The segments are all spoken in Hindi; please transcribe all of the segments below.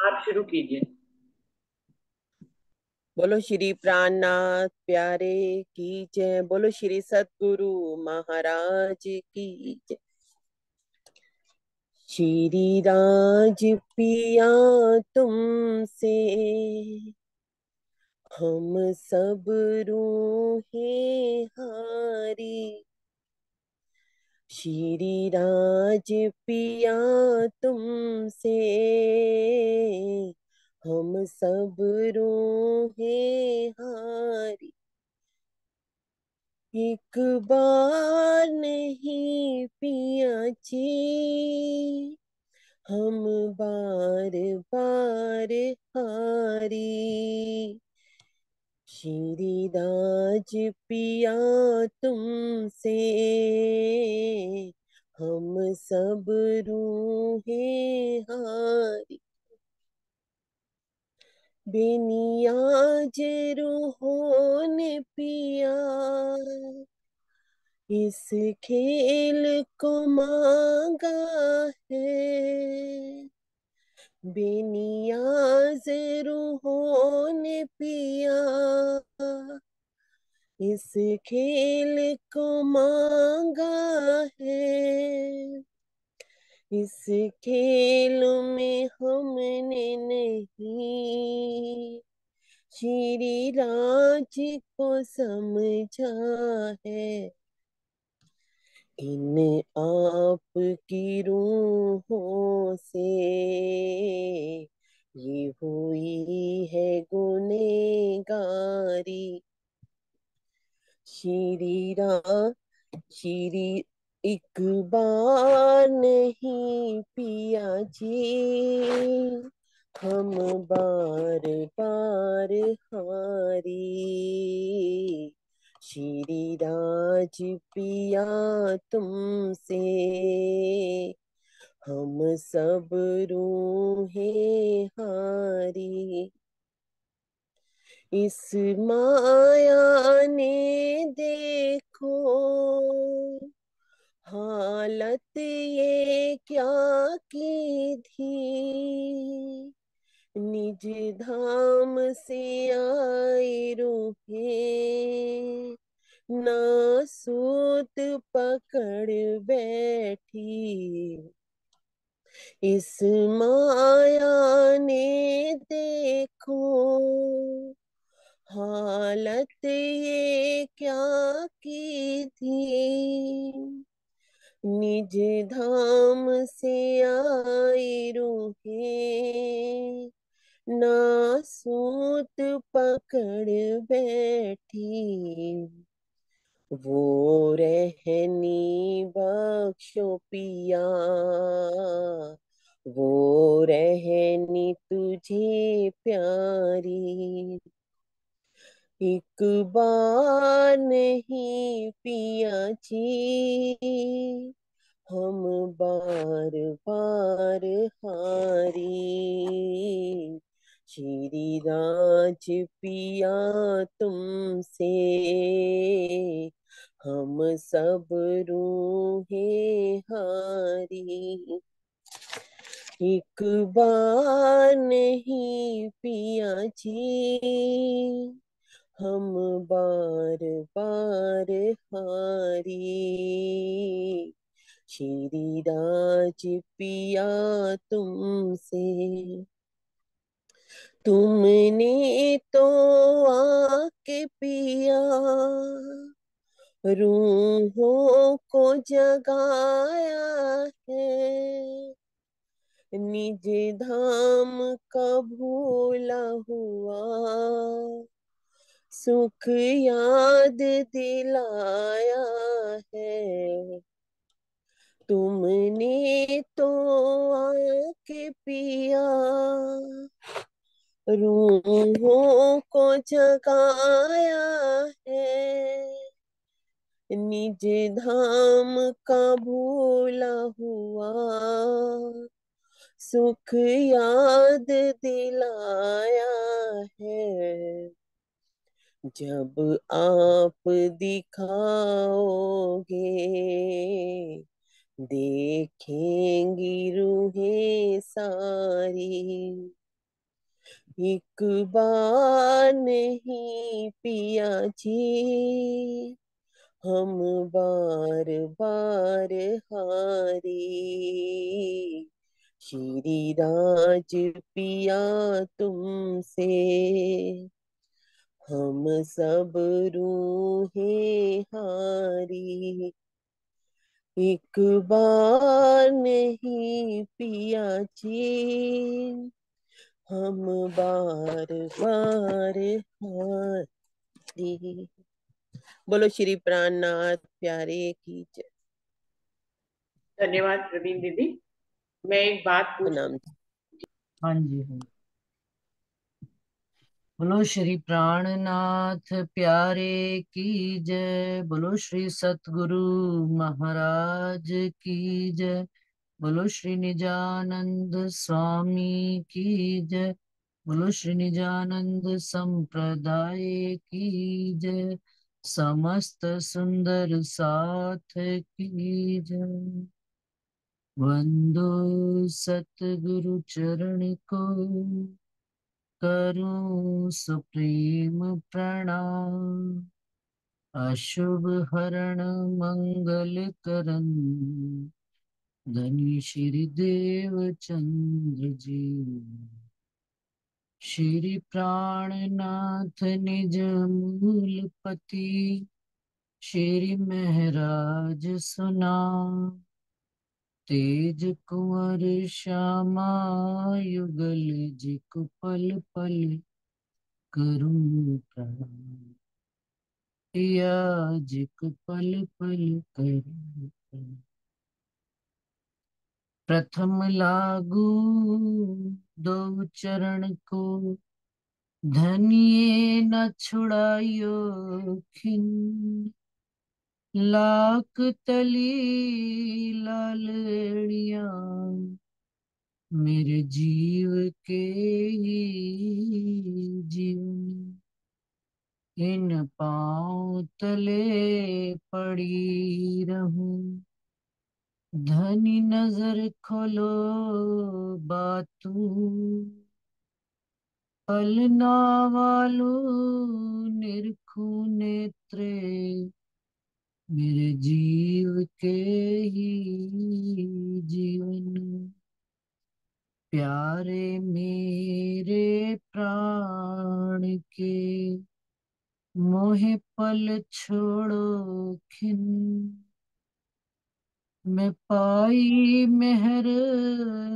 आप शुरू कीजिए। बोलो श्री प्राणनाथ प्यारे की जय। बोलो श्री सतगुरु महाराज की जय। श्री राज पिया तुमसे हम सब रूहें हारी। श्री राज पिया तुमसे हम सब रूहें हारी। एक बार नहीं पिया जी हम बार बार हारी। श्री राज पिया तुमसे हम सब रूहें हारी। बेनियाज रूहों ने पिया इस खेल को मांगा है। बेनियाज रूहों ने पिया इस खेल को मांगा है। इस खेल में हमने नहीं श्री राज को समझा है। इन आप की रूहों से ये हुई है गुनहगारी। श्री राम श्री एक बार नहीं पिया जी हम बार बार हारी। श्री राज पिया तुमसे हम सब रूहें हारी। इस माया ने देखो हालत ये क्या की थी। निज धाम से आई रूहें नासूत पकड़ बैठी। इस माया ने देखो हालत ये क्या की थी। निज धाम से आई रूहें नासूत पकड़ बैठी। वो रहनी बख्शो पिया वो रहनी तुझे प्यारी। एक बार नहीं पिया जी हम बार बार हारी। श्री राज पिया तुमसे हम सब रूहें हारी। एक बार नहीं पिया जी हम बार बार हारी। श्री राज पिया तुमसे तुमने तो आके पिया रूहों को जगाया है। निज धाम का भूला हुआ सुख याद दिलाया है। तुमने तो आके पिया रूहों को जगाया है। निज धाम का भूला हुआ सुख याद दिलाया है। जब आप दिखाओगे देखेंगी रूहें सारी। एक बार नहीं पिया जी, हम बार बार हारे। श्री राज पिया तुमसे, हम सब रूहें हारी। एक बार नहीं पिया जी, हम बार बार हारी। बोलो श्री प्राणनाथ प्यारे की जय। धन्यवाद प्रवीण दीदी। मैं एक बात पूछ। प्रणाम। हाँ जी हाँ। बोलो श्री प्राणनाथ प्यारे की जय। बोलो श्री सतगुरु महाराज की जय। बोलो श्री निजानंद स्वामी की जय। बोलो श्री निजानंद संप्रदाय की जय। समस्त सुंदर साथ की जय। वंदो सतगुरु चरण को, करूं सुप्रीम प्रणाम। अशुभ हरण मंगल करन, धनी श्री देव चंद्र जी। श्री प्राणनाथ निज मूलपति, श्री महराज सुना। तेज कुंवर श्यामा युगल जिकु पल पल करूं प्रणाम। या जिकु पल पल करूं प्रणाम। प्रथम लागू दो चरण को, धनिये न छुड़ायो खिन। लाख तली लालड़िया, मेरे जीव के ही जीवन। इन पाँव तले पड़ी रहूं, धनी नजर खोलो बातू। पलना वालू निरखू नेत्रे, मेरे जीव के ही जीवन। प्यारे मेरे प्राण के, मोहे पल छोड़ो खिन। मैं पाई मेहर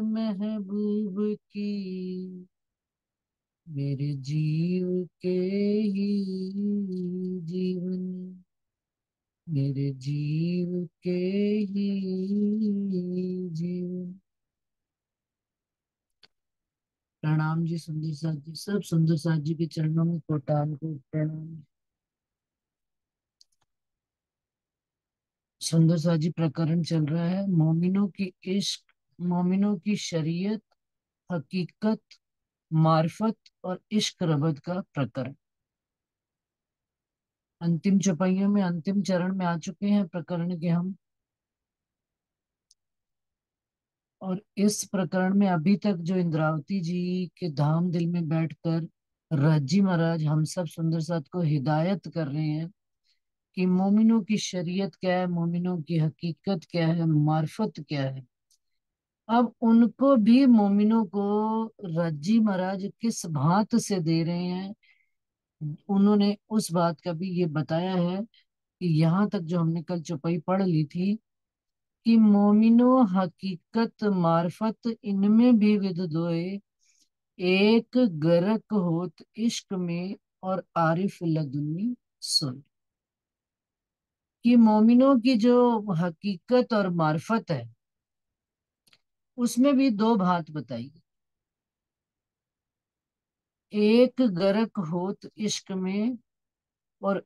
महबूब की, मेरे जीव के ही जीवन। मेरे जीव के ही जीवन। प्रणाम जी सुंदर साथ जी। सब सुंदर साथ जी के चरणों में कोटान को प्रणाम। सुंदर साथ जी प्रकरण चल रहा है मोमिनों की इश्क, मोमिनों की शरीयत, हकीकत, मार्फत और इश्क रबत का प्रकरण। अंतिम चौपाइयों में अंतिम चरण में आ चुके हैं प्रकरण के हम। और इस प्रकरण में अभी तक जो इंद्रावती जी के धाम दिल में बैठकर रज्जी महाराज हम सब सुंदर साथ को हिदायत कर रहे हैं कि मोमिनों की शरीयत क्या है, मोमिनों की हकीकत क्या है, मार्फत क्या है। अब उनको भी मोमिनों को रज्जी महाराज किस भांत से दे रहे हैं, उन्होंने उस बात का भी ये बताया है कि यहाँ तक जो हमने कल चौपाई पढ़ ली थी कि मोमिनो हकीकत मार्फत इनमें भी विद दोए, एक गरक होत इश्क में और आरिफ लदुनी सुन। कि मोमिनों की जो हकीकत और मार्फत है उसमें भी दो बात बताई। एक गरक होत इश्क में, और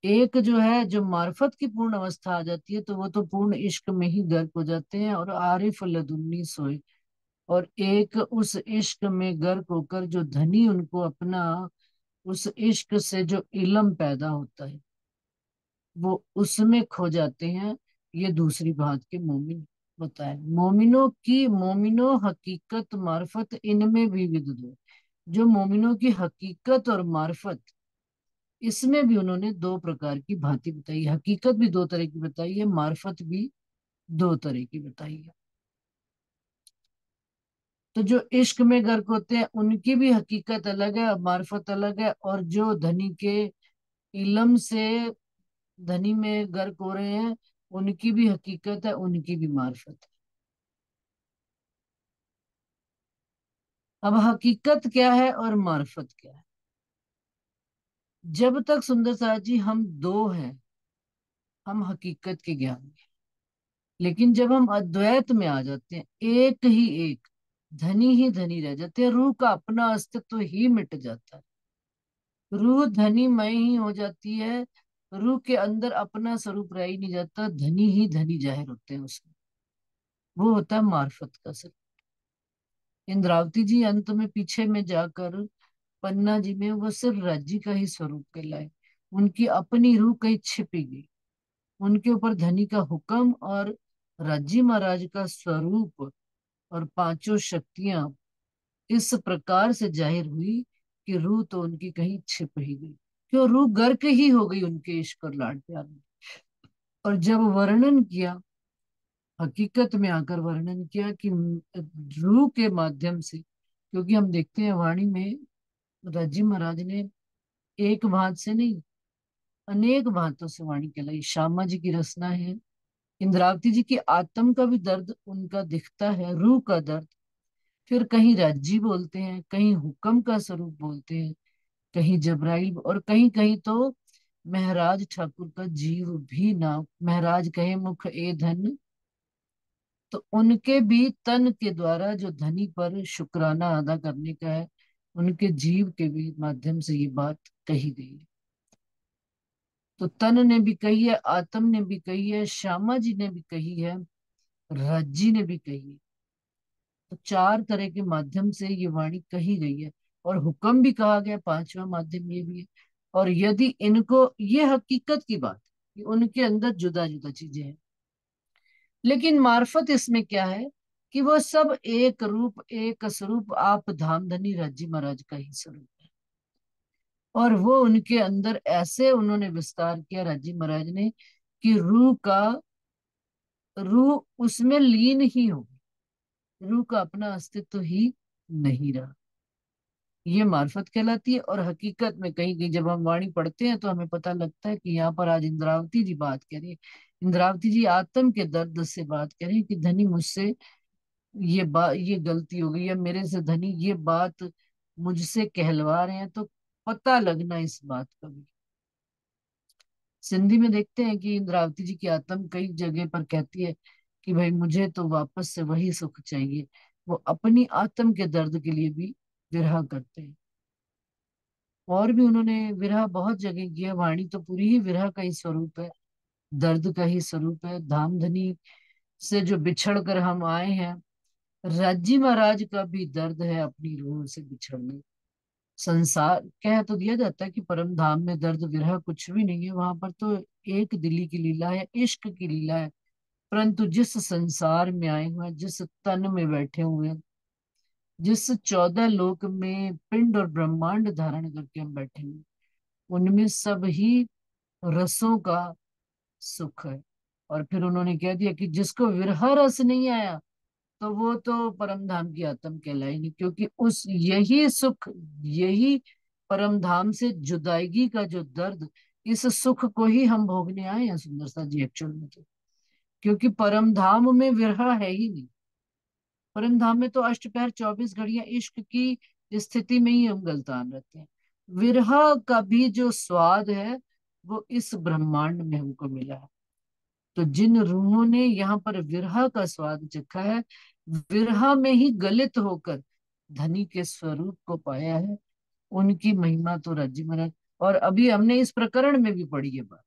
एक जो है जो मार्फत की पूर्ण अवस्था आ जाती है तो वो तो पूर्ण इश्क में ही गर्क हो जाते हैं। और आरिफ लदुन्नी सोए, और एक उस इश्क में गर्क होकर जो धनी उनको अपना उस इश्क से जो इलम पैदा होता है वो उसमें खो जाते हैं। ये दूसरी बात के मोमिन बताए। मोमिनों की मोमिनो हकीकत मार्फत इनमें भी विद दो। जो मोमिनों की हकीकत और मार्फत, इसमें भी उन्होंने दो प्रकार की भांति बताई। हकीकत भी दो तरह की बताई है, मार्फत भी दो तरह की बताई है। तो जो इश्क में गर्क होते हैं उनकी भी हकीकत अलग है और मार्फत अलग है, और जो धनी के इलम से धनी में गर्क हो रहे हैं उनकी भी हकीकत है, उनकी भी मार्फत है। अब हकीकत क्या है और मार्फत क्या है? जब तक सुंदर साथ जी हम दो हैं, हम हकीकत के ज्ञान में। लेकिन जब हम अद्वैत में आ जाते हैं, एक ही एक धनी ही धनी रह जाते हैं, रूह का अपना अस्तित्व ही मिट जाता है। रूह धनीमय ही हो जाती है, रूह के अंदर अपना स्वरूप रह ही नहीं जाता, धनी ही धनी जाहिर होते हैं उसमें। वो होता है मार्फत का स्वरूप। इंद्रावती जी अंत में पीछे में जाकर पन्ना जी में वो सिर्फ राज्य का ही स्वरूप कहलाए। उनकी अपनी रूह कहीं छिपी गई, उनके ऊपर धनी का हुक्म और राज्य महाराज का स्वरूप और पांचों शक्तियां इस प्रकार से जाहिर हुई कि रूह तो उनकी कहीं छिप ही गई। क्यों? रूह गर्क ही हो गई उनके इश्क और लाड प्यार में। और जब वर्णन किया, हकीकत में आकर वर्णन किया कि रूह के माध्यम से, क्योंकि हम देखते हैं वाणी में राजी महाराज ने एक भांत से नहीं, अनेक भांतों से वाणी कहलाई। श्यामा जी की रचना है, इंद्रावती जी की आत्म का भी दर्द उनका दिखता है, रूह का दर्द। फिर कहीं राज्जी बोलते हैं, कहीं हुक्म का स्वरूप बोलते हैं, कहीं जबराइल, और कहीं कहीं तो महराज ठाकुर का जीव भी नाम। महराज कहे मुख ए धन, तो उनके भी तन के द्वारा जो धनी पर शुक्राना अदा करने का है, उनके जीव के भी माध्यम से ये बात कही गई है। तो तन ने भी कही है, आत्म ने भी कही है, श्यामा जी ने भी कही है, राज्जी ने भी कही है। तो चार तरह के माध्यम से ये वाणी कही गई है, और हुक्म भी कहा गया, पांचवा माध्यम ये भी है। और यदि इनको, ये हकीकत की बात है कि उनके अंदर जुदा जुदा चीजें हैं, लेकिन मार्फत इसमें क्या है कि वो सब एक रूप एक स्वरूप आप धामधनी राज्य महाराज का ही स्वरूप है। और वो उनके अंदर ऐसे उन्होंने विस्तार किया राज्य महाराज ने कि रूह उसमें लीन ही हो गई, रूह का अपना अस्तित्व ही नहीं रहा। ये मार्फत कहलाती है। और हकीकत में कहीं कहीं जब हम वाणी पढ़ते हैं तो हमें पता लगता है कि यहाँ पर आज इंद्रावती जी बात कर रही है। इंद्रावती जी आत्म के दर्द से बात कर रही है कि धनी मुझसे ये गलती हो गई, या मेरे से धनी ये बात मुझसे कहलवा रहे हैं, तो पता लगना इस बात का भी। सिंधी में देखते हैं कि इंद्रावती जी की आत्म कई जगह पर कहती है कि भाई मुझे तो वापस से वही सुख चाहिए। वो अपनी आत्म के दर्द के लिए भी विरह करते हैं। और भी उन्होंने विरह बहुत जगह किया। वाणी तो पूरी ही विरह का ही स्वरूप है, दर्द का ही स्वरूप है। धामधनी से जो बिछड़ कर हम आए हैं, राज्जी महाराज का भी दर्द है अपनी रूह से बिछड़ने। संसार कह तो दिया जाता है कि परम धाम में दर्द विरह कुछ भी नहीं है, वहां पर तो एक दिली की लीला है, इश्क की लीला है। परंतु जिस संसार में आए हुए हैं, जिस तन में बैठे हुए हैं, जिस 14 लोक में पिंड और ब्रह्मांड धारण करके हम बैठे हुए हैं, उनमें सब ही रसों का सुख है। और फिर उन्होंने कह दिया कि जिसको विरह रस नहीं आया, तो वो तो परम धाम की आत्म कहलाएगी, क्योंकि उस यही सुख, यही परम धाम से जुदाईगी का जो दर्द, इस सुख को ही हम भोगने आए हैं सुंदर सा जी एक्चुअल में तो। क्योंकि परम धाम में विरह है ही नहीं। परम धाम में तो अष्टपहर 24 घड़ियां इश्क की स्थिति में ही हम गलतान रहते हैं। विरह का भी जो स्वाद है वो इस ब्रह्मांड में हमको मिला है। तो जिन रूहों ने यहाँ पर विरह का स्वाद चखा है, विरह में ही गलित होकर धनी के स्वरूप को पाया है, उनकी महिमा तो राज्य महाराज। और अभी हमने इस प्रकरण में भी पढ़ी है बात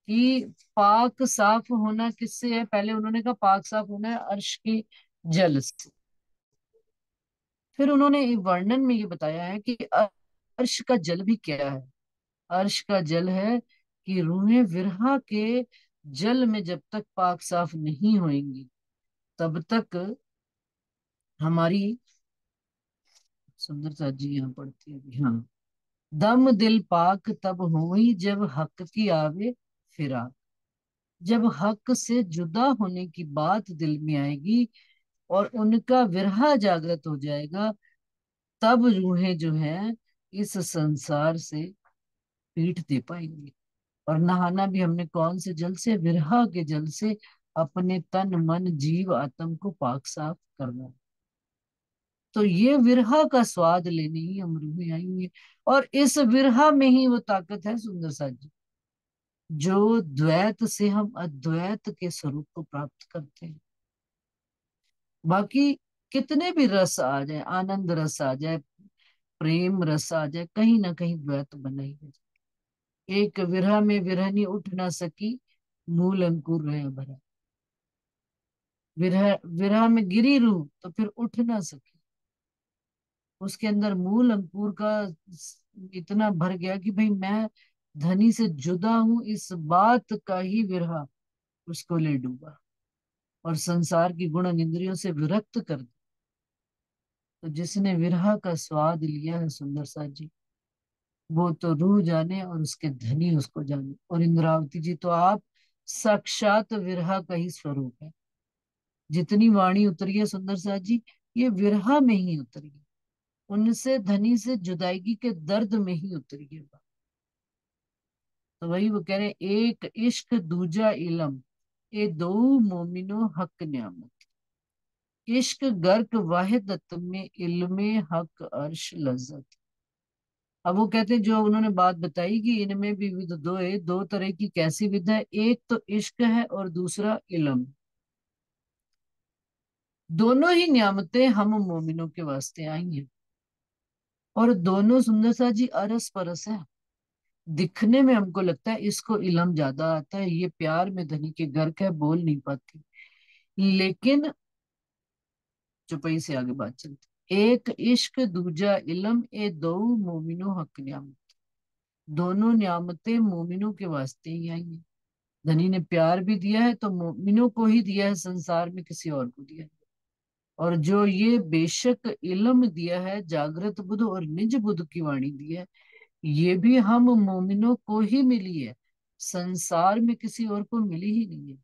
कि पाक साफ होना किससे है। पहले उन्होंने कहा पाक साफ होना है अर्श के जल से। फिर उन्होंने वर्णन में ये बताया है कि अर्श का जल भी क्या है। अर्श का जल है कि रूहें विरहा के जल में जब तक पाक साफ नहीं होंगी, तब तक हमारी सुंदर सा जी यहाँ पढ़ती है अभी, हाँ। दम दिल पाक तब हुई जब हक की आवे फिराक। जब हक से जुदा होने की बात दिल में आएगी और उनका विरह जागृत हो जाएगा, तब रूहें जो है इस संसार से पीठ दे पाएंगी। और नहाना भी हमने कौन से जल से? विरह के जल से अपने तन मन जीव आत्म को पाक साफ करना है। तो ये विरह का स्वाद लेने ही हम रूहें आई हुई है। और इस विरह में ही वो ताकत है सुंदर सा जी, जो द्वैत से हम अद्वैत के स्वरूप को प्राप्त करते हैं। बाकी कितने भी रस आ जाए, आनंद रस आ जाए, प्रेम रस आ जाए, कहीं ना कहीं द्वैत बना ही है। एक विरह में विरहनी उठ ना सकी, मूल अंकुर रहे भरा। विरह विरह में गिरी रूह तो फिर उठ ना सकी। उसके अंदर मूल अंकुर का इतना भर गया कि भाई मैं धनी से जुदा हूं, इस बात का ही विरह उसको ले डूबा और संसार की गुण इंद्रियों से विरक्त कर दिया। तो जिसने विरह का स्वाद लिया है सुंदर सा जी, वो तो रूह जाने और उसके धनी उसको जाने। और इंद्रावती जी तो आप साक्षात विरह का ही स्वरूप है। जितनी वाणी उतरी है सुंदर सा जी, ये विरह में ही उतरी है। उनसे धनी से जुदाई के दर्द में ही उतरी है बात। तो वही वो कह रहे हैं, एक इश्क दूजा इलम, ये दो मोमिनो हक न्यामत। इश्क गर्क वाहिदत में इल्मे हक अर्श लज्जत। अब वो कहते हैं, जो उन्होंने बात बताई कि इनमें भी विध दो है, दो तरह की कैसी विध है? एक तो इश्क है और दूसरा इल्म। दोनों ही नियामतें हम मोमिनों के वास्ते आई हैं और दोनों सुंदर सा जी अरस परस है। दिखने में हमको लगता है इसको इल्म ज्यादा आता है, ये प्यार में धनी के गर्क है, बोल नहीं पाती। लेकिन चुपई से आगे बात चलती। एक इश्क दूजा इल्म, ए दो मोमिनो हक नियामत। दोनों नियामतें मोमिनों के वास्ते ही आई हैं। धनी ने प्यार भी दिया है तो मोमिनों को ही दिया है, संसार में किसी और को दिया है। और जो ये बेशक इल्म दिया है, जागृत बुद्ध और निज बुद्ध की वाणी दी है, ये भी हम मोमिनों को ही मिली है, संसार में किसी और को मिली ही नहीं है।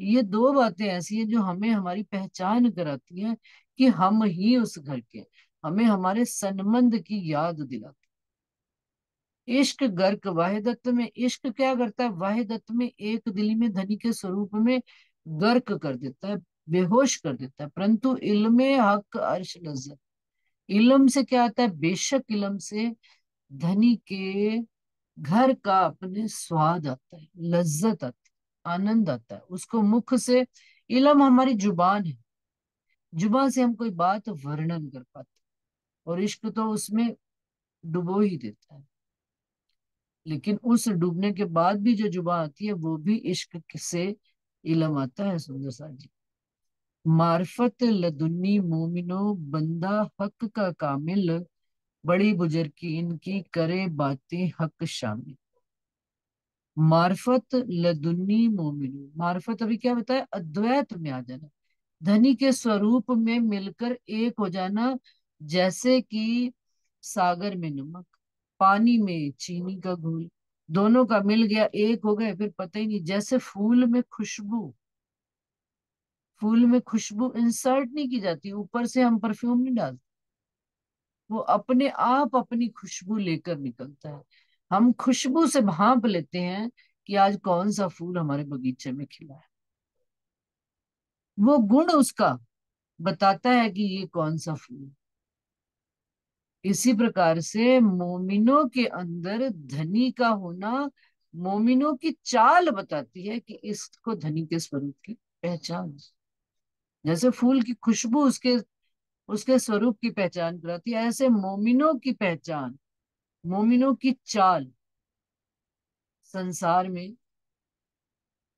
ये दो बातें ऐसी हैं जो हमें हमारी पहचान कराती हैं कि हम ही उस घर के, हमें हमारे सनमंद की याद दिलाती। इश्क गर्क वाहिदत में, इश्क क्या करता है? वाहिदत में, एक दिली में, धनी के स्वरूप में गर्क कर देता है, बेहोश कर देता है। परंतु इल्मे हक अर्श लज्जत, इल्म से क्या आता है? बेशक इल्म से धनी के घर का अपने स्वाद आता है, लज्जत आती है, आनंद आता है उसको मुख से। इल्म हमारी जुबान है, जुबान से हम कोई बात वर्णन कर पाते, और इश्क तो उसमें डुबो ही देता है। लेकिन उस डूबने के बाद भी जो जुबान आती है वो भी इश्क से इल्म आता है सुंदर सा जी। मार्फत लदुन्नी मोमिनो, बंदा हक का कामिल, बड़ी बुजुर्गी इनकी करे बातें हक शामिल। मार्फत लदुन्नी मोमिनो, मार्फत अभी क्या बताया? अद्वैत में आ जाना, धनी के स्वरूप में मिलकर एक हो जाना। जैसे कि सागर में नमक, पानी में चीनी का घोल, दोनों का मिल गया, एक हो गए, फिर पता ही नहीं। जैसे फूल में खुशबू, फूल में खुशबू इंसर्ट नहीं की जाती, ऊपर से हम परफ्यूम नहीं डालते, वो अपने आप अपनी खुशबू लेकर निकलता है। हम खुशबू से भांप लेते हैं कि आज कौन सा फूल हमारे बगीचे में खिला है। वो गुण उसका बताता है कि ये कौन सा फूल है। इसी प्रकार से मोमिनों के अंदर धनी का होना मोमिनों की चाल बताती है कि इसको धनी के स्वरूप की पहचान। जैसे फूल की खुशबू उसके उसके स्वरूप की पहचान कराती है, ऐसे मोमिनों की पहचान, मोमिनों की चाल संसार में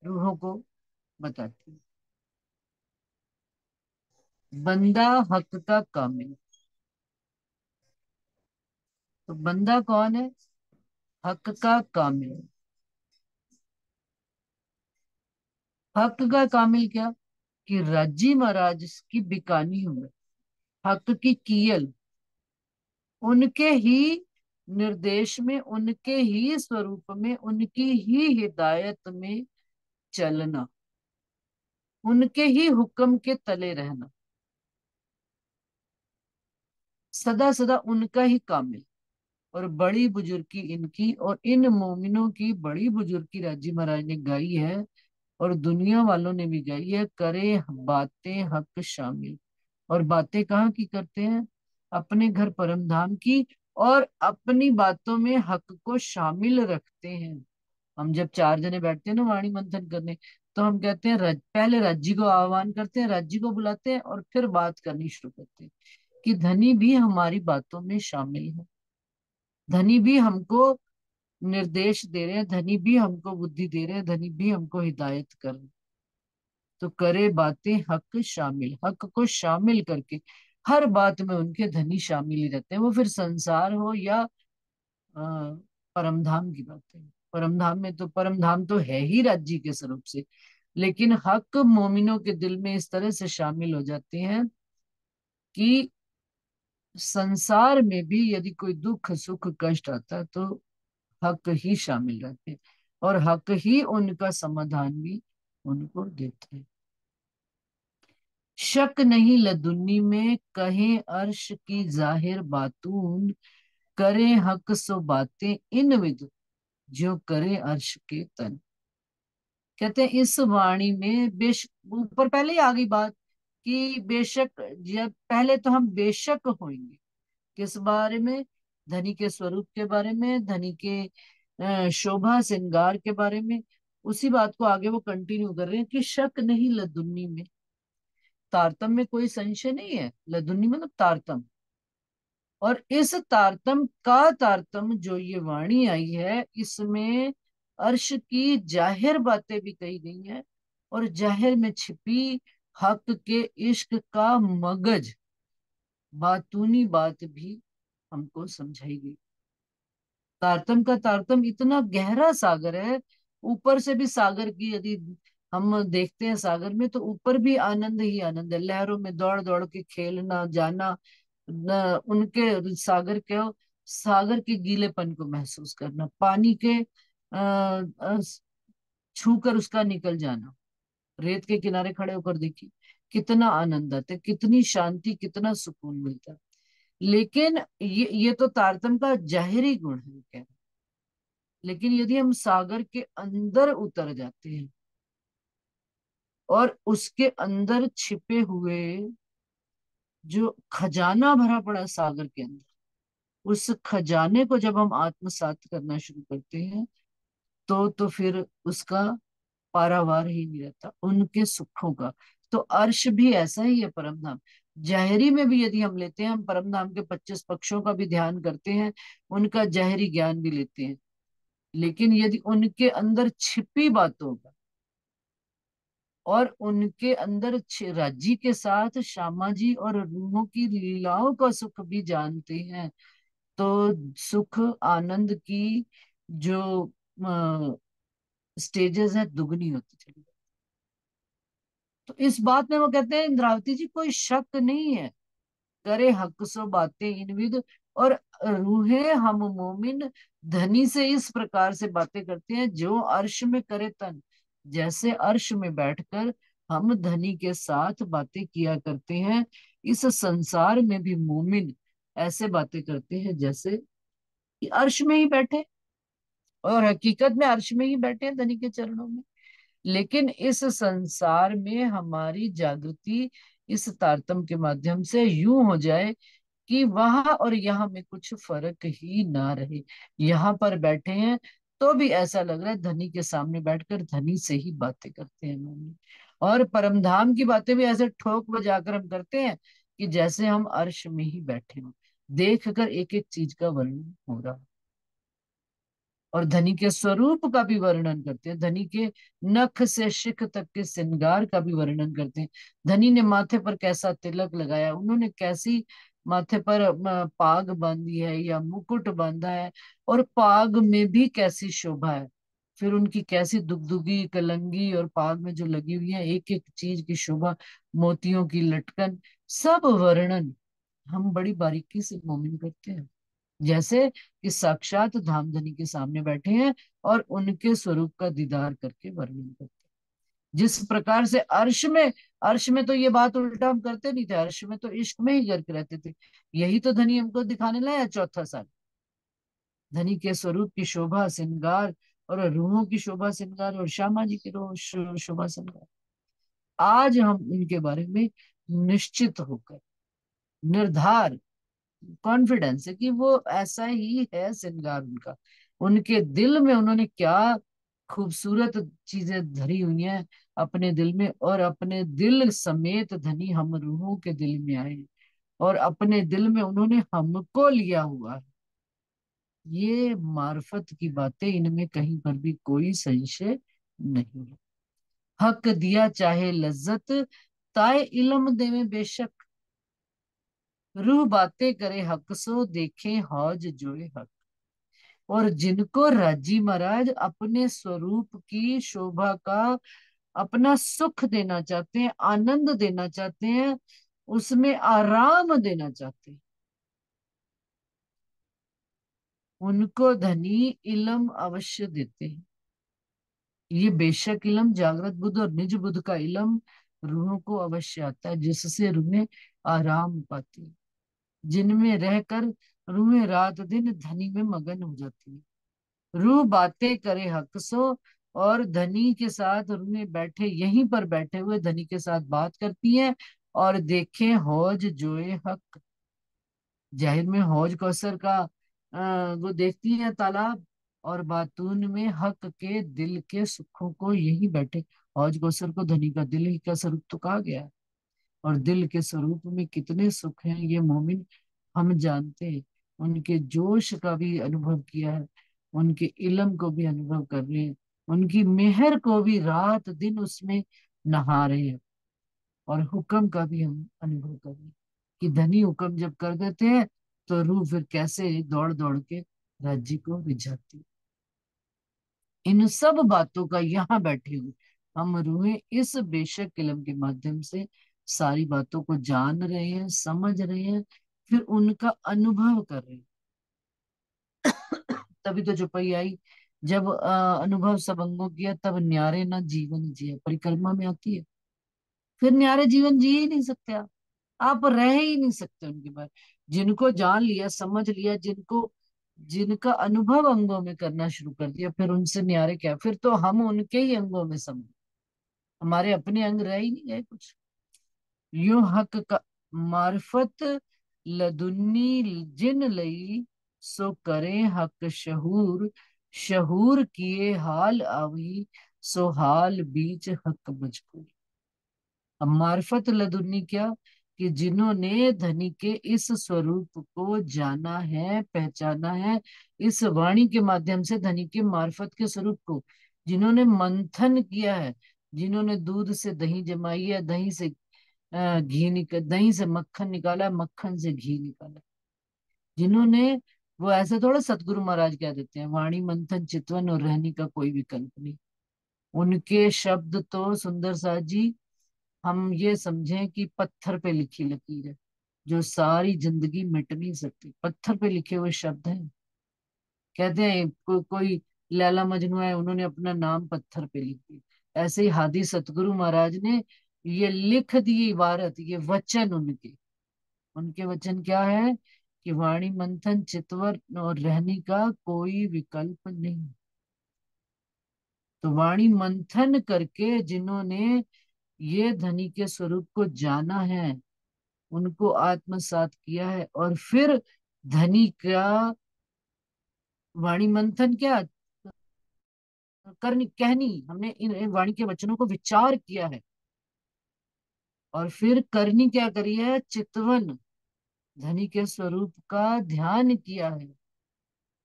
रूहों को बताती है। बंदा हक का कामिल, तो बंदा कौन है? हक का कामिल। हक का कामिल क्या? कि राजी महाराज की बिकानी हूं मैं, हक की कीयल, उनके ही निर्देश में, उनके ही स्वरूप में, उनकी ही हिदायत में चलना, उनके ही हुक्म के तले रहना, सदा सदा उनका ही कामिल। और बड़ी बुजुर्गी इनकी और इन मोमिनों की बड़ी बुजुर्गी राजी महाराज ने गाई है, और दुनिया वालों ने भी गाई है। करे बातें हक शामिल। और बातें कहाँ की करते हैं? अपने घर परम धाम की, और अपनी बातों में हक को शामिल रखते हैं। हम जब चार जने बैठते हैं ना वाणी मंथन करने, तो हम कहते हैं पहले राज्य को आह्वान करते हैं, राज्य को बुलाते हैं, और फिर बात करनी शुरू करते हैं कि धनी भी हमारी बातों में शामिल है, धनी भी हमको निर्देश दे रहे हैं, धनी भी हमको बुद्धि दे रहे हैं, धनी भी हमको हिदायत कर रहे हैं। तो करे बातें हक शामिल, हक को शामिल करके हर बात में उनके धनी शामिल ही रहते हैं। वो फिर संसार हो या परमधाम की बातें। परमधाम में तो, परमधाम तो है ही राज्य के स्वरूप से, लेकिन हक मोमिनों के दिल में इस तरह से शामिल हो जाते हैं कि संसार में भी यदि कोई दुख सुख कष्ट आता है तो हक ही शामिल रहते हैं, और हक ही उनका समाधान भी उनको देते हैं। शक नहीं लदुन्नी में कहें अर्श की जाहिर बातून, करे हक सो बातें इन विद जो करे अर्श के तन। कहते हैं इस वाणी में ऊपर पहले ही आ गई बात कि बेशक, जब पहले तो हम बेशक होंगे किस बारे में? धनी के स्वरूप के बारे में, धनी के शोभा श्रृंगार के बारे में। उसी बात को आगे वो कंटिन्यू कर रहे हैं कि शक नहीं लदुन्नी में, तारतम में कोई संशय नहीं है। लदुन्नी मतलब तारतम, और इस तारतम का तारतम जो ये वाणी आई है, इसमें अर्श की जाहिर बातें भी कही गई हैं, और जाहिर में छिपी हक के इश्क का मगज बातूनी बात भी हमको समझाई गई। तारतम का तारतम इतना गहरा सागर है, ऊपर से भी सागर की यदि हम देखते हैं सागर में, तो ऊपर भी आनंद ही आनंद है। लहरों में दौड़ दौड़ के खेलना जाना, न उनके सागर के गीलेपन को महसूस करना, पानी के छू कर उसका निकल जाना, रेत के किनारे खड़े होकर देखिए कितना आनंद आता है, कितनी शांति, कितना सुकून मिलता है। लेकिन ये तो तारतम का जाहिरी गुण है क्या। लेकिन यदि हम सागर के अंदर उतर जाते हैं और उसके अंदर छिपे हुए जो खजाना भरा पड़ा है सागर के अंदर, उस खजाने को जब हम आत्मसात करना शुरू करते हैं, तो फिर उसका पारावार ही नहीं रहता उनके सुखों का। तो अर्श भी ऐसा ही है परम धाम। जहरी में भी यदि हम लेते हैं, हम परम धाम के 25 पक्षों का भी ध्यान करते हैं, उनका जहरी ज्ञान भी लेते हैं, लेकिन यदि उनके अंदर छिपी बातों का और उनके अंदर राज्य के साथ श्यामा जी और रूहों की लीलाओं का सुख भी जानते हैं, तो सुख आनंद की जो स्टेजेस है दुगनी होती चली जाती। तो इस बात में वो कहते हैं इंद्रावती जी कोई शक नहीं है, करे हक सो बातें इन विद। और रूहे हम मोमिन धनी से इस प्रकार से बातें करते हैं जो अर्श में करे तन। जैसे अर्श में बैठकर हम धनी के साथ बातें किया करते हैं, इस संसार में भी मोमिन ऐसे बातें करते हैं जैसे कि अर्श में ही बैठे, और हकीकत में अर्श में ही बैठे हैं धनी के चरणों में। लेकिन इस संसार में हमारी जागृति इस तारतम के माध्यम से यूं हो जाए कि वहां और यहाँ में कुछ फर्क ही ना रहे। यहाँ पर बैठे हैं तो भी ऐसा लग रहा है धनी के सामने बैठकर धनी से ही बातें करते हैं मम्मी। और परमधाम की बातें भी ऐसे ठोक बजाकर हम करते हैं कि जैसे हम अर्श में ही बैठे हों, देख कर एक एक चीज का वर्णन हो रहा। और धनी के स्वरूप का भी वर्णन करते हैं, धनी के नख से शिख तक के श्रृंगार का भी वर्णन करते हैं। धनी ने माथे पर कैसा तिलक लगाया, उन्होंने कैसी माथे पर पाग बांधी है या मुकुट बांधा है, और पाग में भी कैसी शोभा है। फिर उनकी कैसी दुगदुगी कलंगी और पाग में जो लगी हुई है एक एक चीज की शोभा, मोतियों की लटकन, सब वर्णन हम बड़ी बारीकी से मोमिन करते हैं। जैसे कि साक्षात धामधनी के सामने बैठे हैं और उनके स्वरूप का दीदार करके वर्णन करते हैं। जिस प्रकार से अर्श में तो ये बात उल्टा हम करते नहीं थे, अर्श में तो इश्क में ही गर्क रहते थे। यही तो धनी हमको दिखाने लाया चौथा साल। धनी के स्वरूप की शोभा श्रृंगार और रूहों की शोभा श्रृंगार और श्यामा जी की शोभा श्रृंगार, आज हम उनके बारे में निश्चित होकर, निर्धार, कॉन्फिडेंस है कि वो ऐसा ही है श्रृंगार उनका। उनके दिल में उन्होंने क्या खूबसूरत चीजें धरी हुई हैं अपने दिल में, और अपने दिल समेत धनी हम रूहों के दिल में आए और अपने दिल में उन्होंने हमको लिया हुआ है। ये मार्फत की बातें, इनमें कहीं पर भी कोई संशय नहीं है। हक दिया चाहे लज्जत, ताए इल्म देवे बेशक, रूह बातें करे हक सो देखे हौज जोए हक। और जिनको राजी महाराज अपने स्वरूप की शोभा का अपना सुख देना चाहते हैं, आनंद देना चाहते हैं, उसमें आराम देना चाहते हैं, उनको धनी इल्म अवश्य देते हैं। ये बेशक इल्म जागृत बुद्ध और निज बुद्ध का इल्म रूहों को अवश्य आता है, जिससे रूहें आराम पाती है, जिनमें रहकर रूहें रात दिन धनी में मगन हो जाती है। रूह बातें करे हक सो, और धनी के साथ रूहें बैठे, यहीं पर बैठे हुए धनी के साथ बात करती हैं और देखें हौज जोए हक। जाहिर में हौज कौसर का वो देखती है तालाब, और बातून में हक के दिल के सुखों को यही बैठे। हौज कौसर को धनी का दिल ही का स्वरूप तो कहा गया है, और दिल के स्वरूप में कितने सुख हैं ये मोमिन हम जानते हैं। उनके जोश का भी अनुभव किया है, उनके इल्म को भी अनुभव कर रहे हैं, उनकी मेहर को भी रात दिन उसमें नहा रहे हैं, और हुक्म का भी हम अनुभव कर रहे हैं कि धनी हुक्म जब कर देते हैं तो रूह फिर कैसे दौड़ दौड़ के राज्य को रिझाती है। इन सब बातों का यहाँ बैठे हुए हम रूहें इस बेशक इल्म के माध्यम से सारी बातों को जान रहे हैं, समझ रहे हैं, फिर उनका अनुभव कर रहे हैं। तभी तो चौपाई आई, जब अनुभव सब अंगों किया तब न्यारे ना जीवन जिए, परिक्रमा में आती है। फिर न्यारे जीवन जी ही नहीं सकते आप रह ही नहीं सकते उनके बाद। जिनको जान लिया, समझ लिया, जिनको जिनका अनुभव अंगों में करना शुरू कर दिया, फिर उनसे न्यारे क्या, फिर तो हम उनके ही अंगों में समझ, हमारे अपने अंग रह ही नहीं गए कुछ। यूं हक का मार्फत लदुन्नी जिन लई, सो करे हक शहूर, शहूर किए हाल आवी, सो हाल बीच हक मजबूर। अब मार्फत लदुन्नी क्या, कि जिन्होंने धनी के इस स्वरूप को जाना है, पहचाना है, इस वाणी के माध्यम से धनी के मार्फत के स्वरूप को जिन्होंने मंथन किया है, जिन्होंने दूध से दही जमाई है, दही से दही से मक्खन निकाला, मक्खन से घी निकाला, जिन्होंने, वो ऐसे थोड़ा सतगुरु महाराज कह देते हैं वाणी मंथन चितवन और रहनी का कोई विकल्प नहीं। उनके शब्द तो सुंदर साथ जी, हम ये समझें कि पत्थर पे लिखी लकीर है, जो सारी जिंदगी मिट नहीं सकती। पत्थर पे लिखे हुए शब्द हैं। कहते हैं कोई लैला मजनू है, उन्होंने अपना नाम पत्थर पे लिख दिया। ऐसे ही हादी सतगुरु महाराज ने ये लिख दी इबारत, ये वचन उनके, उनके वचन क्या है कि वाणी मंथन चितवर और रहने का कोई विकल्प नहीं। तो वाणी मंथन करके जिन्होंने ये धनी के स्वरूप को जाना है, उनको आत्मसात किया है, और फिर धनी का वाणी मंथन क्या करनी कहनी, हमने इन वाणी के वचनों को विचार किया है, और फिर करनी क्या करी है, चितवन, धनी के स्वरूप का ध्यान किया है।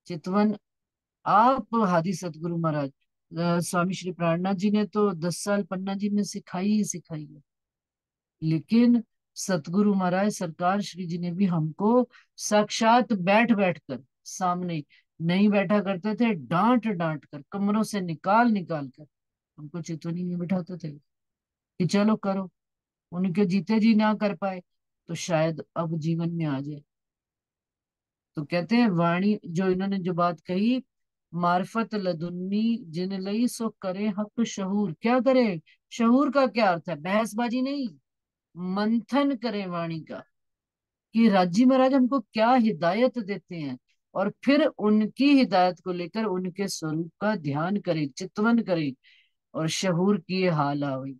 चितवन आप हादी सतगुरु महाराज, स्वामी श्री प्राणनाथ जी ने तो 10 साल पन्ना जी में सिखाई ही सिखाई है, लेकिन सतगुरु महाराज सरकार श्री जी ने भी हमको साक्षात बैठ बैठ कर सामने, नहीं बैठा करते थे, डांट डांट कर, कमरों से निकाल निकाल कर हमको चितवनी में बिठाते थे कि चलो करो। उनके जीते जी ना कर पाए तो शायद अब जीवन में आ जाए। तो कहते हैं वाणी, जो इन्होंने जो बात कही, मार्फत लदुन्नी जिन लई सो करे हक शहूर। क्या करे? शहूर का क्या अर्थ है? बहसबाजी नहीं, मंथन करें वाणी का, कि राजी महाराज हमको क्या हिदायत देते हैं, और फिर उनकी हिदायत को लेकर उनके स्वरूप का ध्यान करें, चितवन करें, और शहूर किए हाल आवे।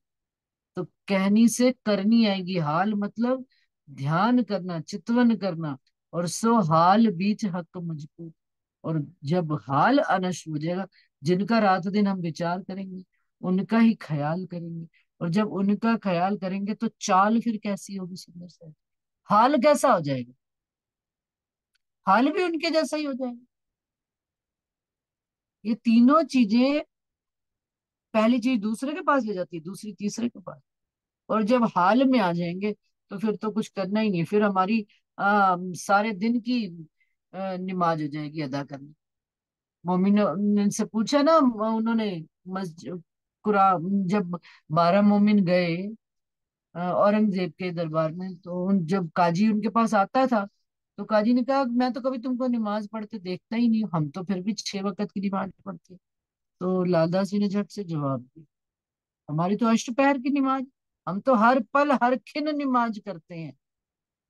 तो कहनी से करनी आएगी, हाल मतलब ध्यान करना, चितवन करना, और सो हाल बीच हक मुझको। और जब हाल आना शुरू हो जाएगा, जिनका रात दिन हम विचार करेंगे, उनका ही ख्याल करेंगे, और जब उनका ख्याल करेंगे तो चाल फिर कैसी होगी सुंदर से, हाल कैसा हो जाएगा, हाल भी उनके जैसा ही हो जाएगा। ये तीनों चीजें, पहली चीज दूसरे के पास ले जाती है, दूसरी तीसरे के पास, और जब हाल में आ जाएंगे तो फिर तो कुछ करना ही नहीं, फिर हमारी सारे दिन की नमाज हो जाएगी अदा करनी। मोमिनों ने से पूछा ना, उन्होंने मस्जिद कुरा, जब 12 मोमिन गए औरंगजेब के दरबार में, तो जब काजी उनके पास आता था, तो काजी ने कहा मैं तो कभी तुमको नमाज पढ़ते देखता ही नहीं हूँ, हम तो फिर भी 6 वक्त की नमाज पढ़ते हैं। तो लालदास जी ने झट से जवाब दिया, हमारी तो अष्टपहर की नमाज, हम तो हर पल हर खिन नमाज करते हैं।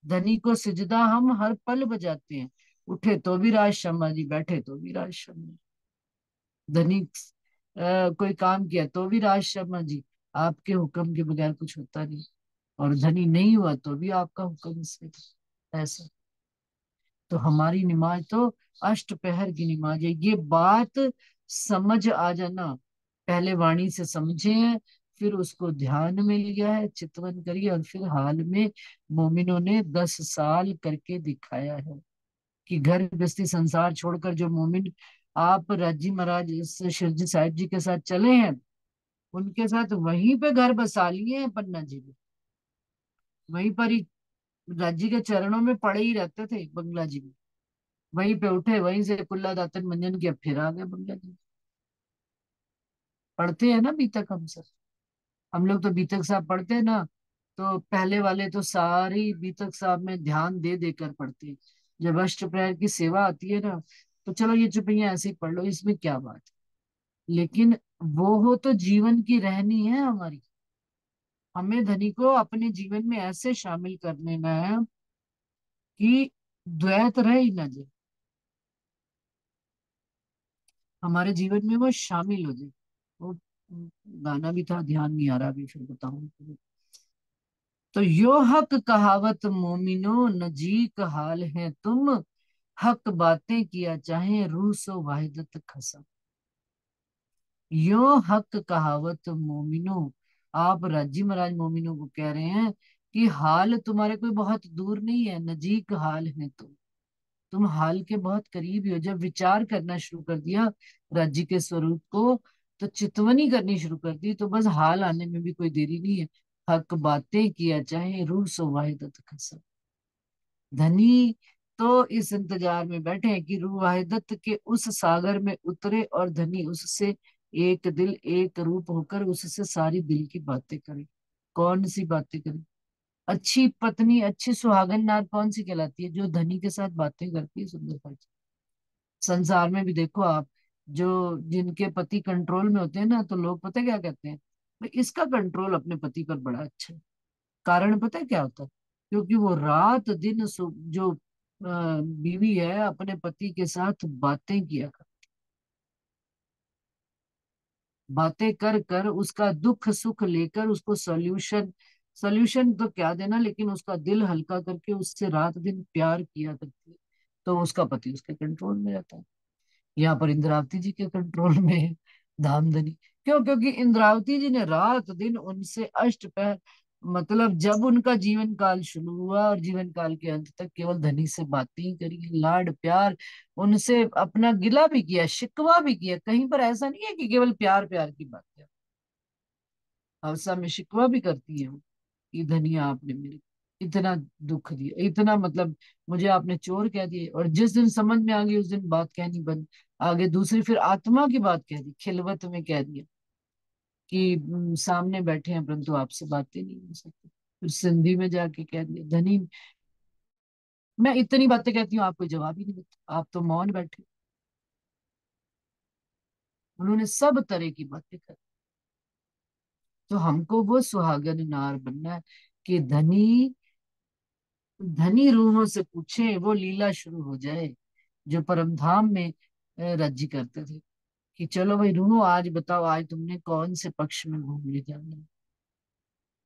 धनी को सिजदा हम हर पल बजाते हैं, उठे तो भी राज शर्मा जी, बैठे तो भी राज शर्मा। धनी कोई काम किया तो भी राज शर्मा जी, आपके हुक्म के बगैर कुछ होता नहीं, और धनी नहीं हुआ तो भी आपका हुक्म से, ऐसा। तो हमारी नमाज तो अष्टपहर की नमाज है, ये बात समझ आ जाना। पहले वाणी से समझे हैं, फिर उसको ध्यान में लिया है, चितवन करिए, और फिर हाल में मोमिनों ने 10 साल करके दिखाया है, कि घर गृहस्थी संसार छोड़कर जो मोमिन आप राजी महाराज इस शिरजी साहिब जी के साथ चले हैं, उनके साथ वहीं पे घर बसा लिए हैं पन्ना जी में, वहीं पर ही राजी के चरणों में पड़े ही रहते थे बंगला जी में, वहीं पे उठे, वहीं से कुल्ला दातन मंजन किया, फिर आ गए बंगला जी। पढ़ते हैं ना बीतक हम सब, हम लोग तो बीतक साहब पढ़ते हैं ना, तो पहले वाले तो सारी बीतक साहब में ध्यान दे देकर पढ़ते हैं। जब अष्टप्रहर की सेवा आती है ना, तो चलो ये चुपैया ऐसे ही पढ़ लो, इसमें क्या बात है, लेकिन वो हो तो जीवन की रहनी है हमारी, हमें धनी को अपने जीवन में ऐसे शामिल कर लेना है कि द्वैत रह ही ना जाए, हमारे जीवन में वो शामिल हो जाए। वो गाना भी था, ध्यान नहीं आ रहा अभी, फिर बताऊं। तो यो हक कहावत मोमिनो नजीक हाल है तुम, हक बातें किया चाहे रूह सो वाहिदत खसा। यो हक कहावत मोमिनो, आप राजी महाराज मोमिनो को कह रहे हैं कि हाल तुम्हारे कोई बहुत दूर नहीं है, नजीक हाल है तुम हाल के बहुत करीब ही हो। जब विचार करना शुरू कर दिया राज्य के स्वरूप को, तो चितवनी करनी शुरू कर दी, तो बस हाल आने में भी कोई देरी नहीं है। हक बातें किया चाहे रूह सो वाहिदत खसा। धनी तो इस इंतजार में बैठे हैं कि रूह वाहिदत के उस सागर में उतरे, और धनी उससे एक दिल एक रूप होकर उससे सारी दिल की बातें करे। कौन सी बातें करे? अच्छी पत्नी, अच्छी सुहागन नार कौन सी कहलाती है? जो धनी के साथ बातें करती है सुंदरता की। संसार में भी देखो आप, जो जिनके पति कंट्रोल में होते हैं ना, तो लोग पता है क्या कहते हैं, भाई इसका कंट्रोल अपने पति पर बड़ा अच्छा है। कारण पता है क्या होता है? क्योंकि वो रात दिन जो बीवी है अपने पति के साथ बातें किया कर, बातें कर कर उसका दुख सुख लेकर उसको सॉल्यूशन, सॉल्यूशन तो क्या देना, लेकिन उसका दिल हल्का करके उससे रात दिन प्यार किया करती है। तो उसका पति उसके कंट्रोल में रहता है। यहाँ पर इंद्रावती जी के कंट्रोल में है धामधनी। क्यों? क्योंकि इंद्रावती जी ने रात दिन उनसे अष्टपहर, मतलब जब उनका जीवन काल शुरू हुआ और जीवन काल के अंत तक केवल धनी से बातें ही करी, लाड प्यार, उनसे अपना गिला भी किया, शिकवा भी किया। कहीं पर ऐसा नहीं है कि केवल प्यार प्यार की बातें, हवसा में शिकवा भी करती है वो, कि धनिया आपने मेरे इतना दुख दिया, इतना मतलब मुझे आपने चोर कह दिए, और जिस दिन समझ में आ गई उस दिन बात कहनी बंद। आगे दूसरी फिर आत्मा की बात कह दी, खिलवत में कह दिया कि सामने बैठे हैं परंतु आपसे बातें नहीं हो सकती। फिर सिंधी में जाके कह दिया, धनी मैं इतनी बातें कहती हूँ, आप कोई जवाब ही नहीं देते, आप तो मौन बैठे। उन्होंने सब तरह की बातें कर। तो हमको वो सुहागन नार बनना है कि धनी धनी रूहों से पूछे, वो लीला शुरू हो जाए जो परम धाम में राज्य करते थे। कि चलो भाई रूहो, आज बताओ, आज तुमने कौन से पक्ष में घूमने जाना है।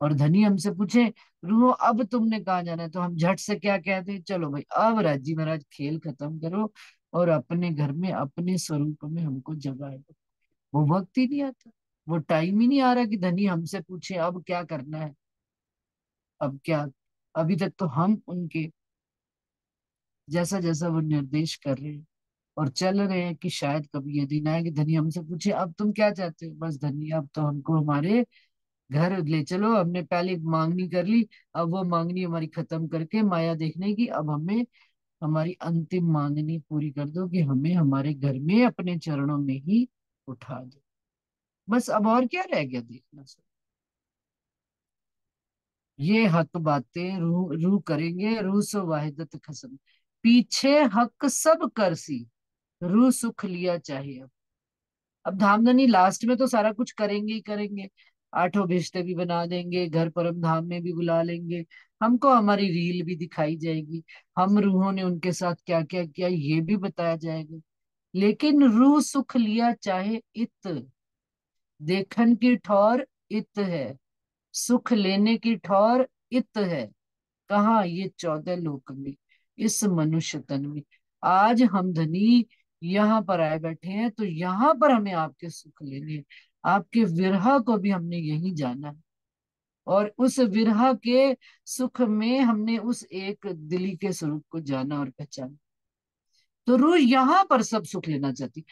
और धनी हमसे पूछे, रूहो अब तुमने कहाँ जाना है, तो हम झट से क्या कहते हैं, चलो भाई अब राजी महाराज खेल खत्म करो और अपने घर में अपने स्वरूप में हमको जगाए दो। वो वक्त ही नहीं आता, वो टाइम ही नहीं आ रहा कि धनी हमसे पूछे अब क्या करना है, अब क्या। अभी तक तो हम उनके जैसा जैसा वो निर्देश कर रहे हैं और चल रहे हैं, कि शायद कभी ये दिन आए कि धनी हमसे पूछे अब तुम क्या चाहते हो, बस धनी अब तो हमको हमारे घर ले चलो, हमने पहले मांगनी कर ली, अब वो मांगनी हमारी खत्म करके माया देखने की, अब हमें हमारी अंतिम मांगनी पूरी कर दो कि हमें हमारे घर में अपने चरणों में ही उठा दो। बस अब और क्या रह गया देखना सर। ये हक बातें रू रू करेंगे, रू सो वाहिदत खसम, पीछे हक सब कर सी, रू सुख लिया चाहिए। अब धामधनी लास्ट में तो सारा कुछ करेंगे ही करेंगे, आठों रिश्ते भी बना देंगे, घर परम धाम में भी बुला लेंगे, हमको हमारी रील भी दिखाई जाएगी, हम रूहों ने उनके साथ क्या क्या किया ये भी बताया जाएगा। लेकिन रूह सुख लिया चाहे इत, देखन की ठौर इत है, सुख लेने की ठौर इत है। कहाँ, ये 14 लोक में, इस मनुष्य तन में। आज हम धनी यहाँ पर आए बैठे हैं, तो यहाँ पर हमें आपके सुख लेने हैं। आपके विरह को भी हमने यही जाना है, और उस विरह के सुख में हमने उस एक दिली के स्वरूप को जाना और पहचाना। तो रूह यहाँ पर सब सुख लेना चाहती।